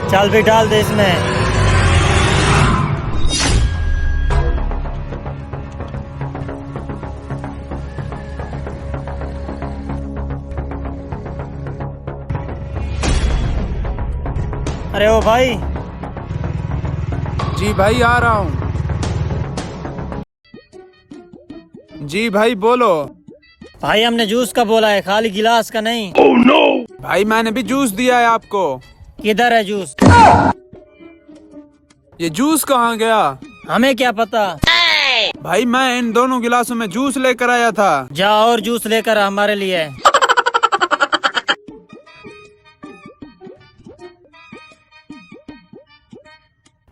चल भी डाल दे इसमें। अरे ओ भाई। जी भाई आ रहा हूँ। जी भाई बोलो। भाई हमने जूस का बोला है, खाली गिलास का नहीं। oh, no! भाई मैंने भी जूस दिया है आपको। किधर है जूस? ये जूस कहाँ गया? हमें क्या पता। भाई मैं इन दोनों गिलासों में जूस लेकर आया था। जा और जूस लेकर आ हमारे लिए।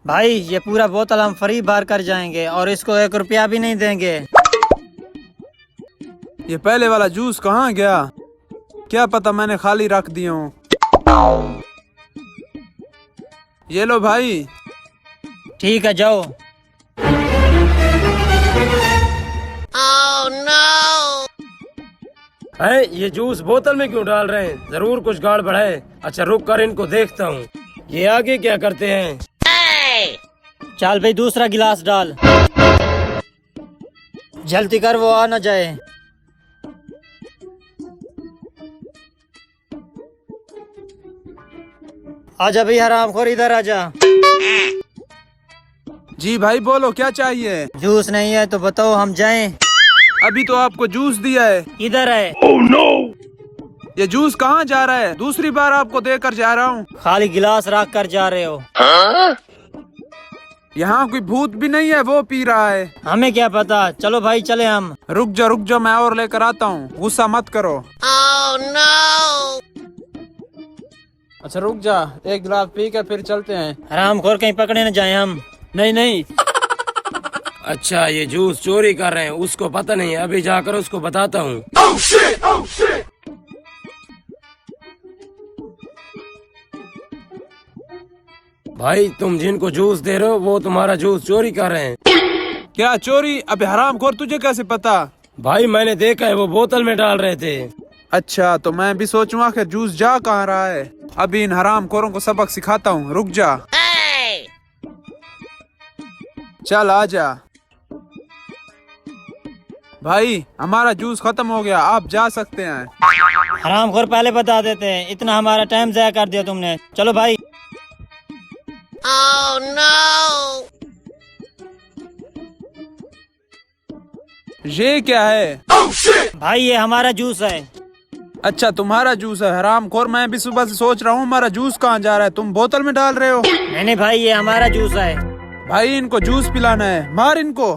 भाई ये पूरा बोतल हम फ्री बार कर जाएंगे और इसको 1 रुपया भी नहीं देंगे। ये पहले वाला जूस कहाँ गया? क्या पता, मैंने खाली रख दिया हूँ। ये लो भाई। ठीक है जाओ। है ये जूस बोतल में क्यों डाल रहे हैं? जरूर कुछ गड़बड़ है। अच्छा रुक कर इनको देखता हूँ। ये आगे क्या करते हैं? चल भाई दूसरा गिलास डाल। जल्दी कर, वो आ न जाए। आजा भाई हरामखोर, इधर आजा। जी भाई बोलो, क्या चाहिए? जूस नहीं है तो बताओ, हम जाएं? अभी तो आपको जूस दिया है। इधर है। oh, no! ये जूस कहाँ जा रहा है? दूसरी बार आपको देकर जा रहा हूँ। खाली गिलास रख कर जा रहे हो। यहाँ कोई भूत भी नहीं है, वो पी रहा है। हमें क्या पता, चलो भाई चले हम। रुक जा मैं और लेकर आता हूँ, गुस्सा मत करो। oh, no! अच्छा रुक जा, एक गिलास पी कर फिर चलते हैं। हरामखोर कहीं पकड़े न जाए हम। नहीं। अच्छा ये जूस चोरी कर रहे हैं, उसको पता नहीं है। अभी जाकर उसको बताता हूँ। oh, shit! Oh, shit! भाई तुम जिनको जूस दे रहे हो वो तुम्हारा जूस चोरी कर रहे हैं। क्या चोरी? अबे हरामखोर, तुझे कैसे पता? भाई मैंने देखा है, वो बोतल में डाल रहे थे। अच्छा तो मैं भी सोचूंगा कि जूस जा कहाँ रहा है। अभी इन हरामखोरों को सबक सिखाता हूँ, रुक जा। चल आजा। भाई हमारा जूस खत्म हो गया, आप जा सकते हैं। हरामखोर पहले बता देते हैं, इतना हमारा टाइम ज़ाया कर दिया तुमने। चलो भाई। oh, no! ये क्या है? oh, shit! भाई ये हमारा जूस है। अच्छा तुम्हारा जूस है? हरामखोर, मैं भी सुबह से सोच रहा हूँ हमारा जूस कहाँ जा रहा है, तुम बोतल में डाल रहे हो। नहीं भाई ये हमारा जूस है। भाई इनको जूस पिलाना है, मार इनको।